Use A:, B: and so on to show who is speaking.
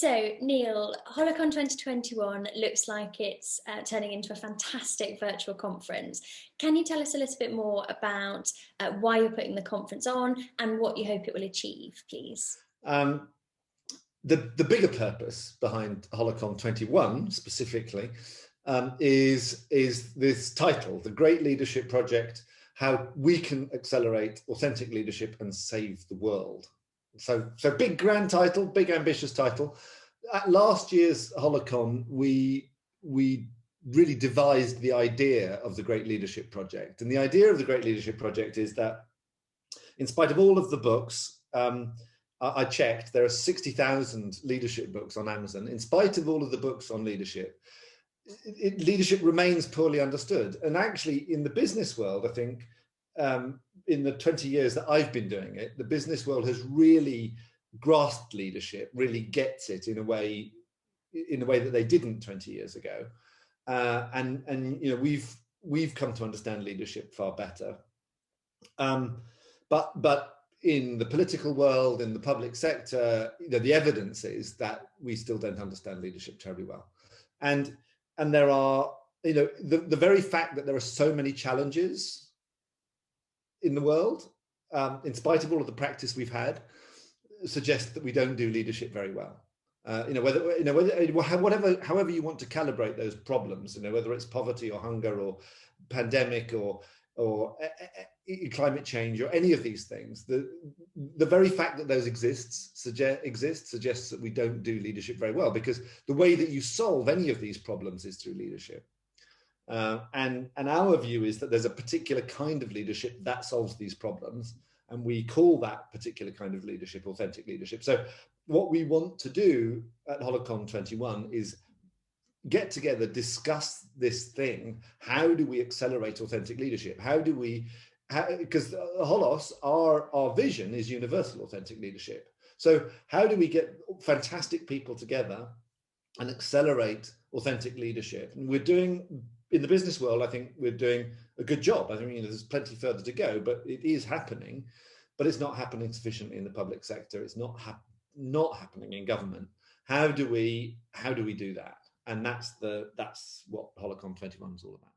A: So, Neil, Holocon 2021 looks like it's turning into a fantastic virtual conference. Can you tell us a little bit more about why you're putting the conference on and what you hope it will achieve, please?
B: The bigger purpose behind Holocon 21 specifically is this title, The Great Leadership Project, how we can accelerate authentic leadership and save the world. So big grand title, big ambitious title. At last year's Holocon, we really devised the idea of the Great Leadership Project. And the idea of the Great Leadership Project is that in spite of all of the books, I checked, there are 60,000 leadership books on Amazon. In spite of all of the books on leadership, leadership remains poorly understood. And actually in the business world, I think, in the 20 years that I've been doing it, the business world has really grasped leadership, really gets it in a way that they didn't 20 years ago. And you know, we've come to understand leadership far better. But in the political world, in the public sector, you know, the evidence is that we still don't understand leadership terribly well. And there are, you know, the very fact that there are so many challenges in the world, in spite of all of the practice we've had, suggests that we don't do leadership very well. However you want to calibrate those problems, you know, whether it's poverty or hunger or pandemic or climate change or any of these things, the very fact that those exist suggests that we don't do leadership very well, because the way that you solve any of these problems is through leadership. And our view is that there's a particular kind of leadership that solves these problems, and we call that particular kind of leadership authentic leadership. So what we want to do at Holocon 21 is get together, discuss this thing. How do we accelerate authentic leadership? Because Holos, our vision is universal authentic leadership. So how do we get fantastic people together and accelerate authentic leadership? And we're doing, in the business world, I think we're doing a good job. I mean, there's plenty further to go, but it is happening, but it's not happening sufficiently in the public sector. It's not happening in government. How do we do that? And that's what Holocon 21 is all about.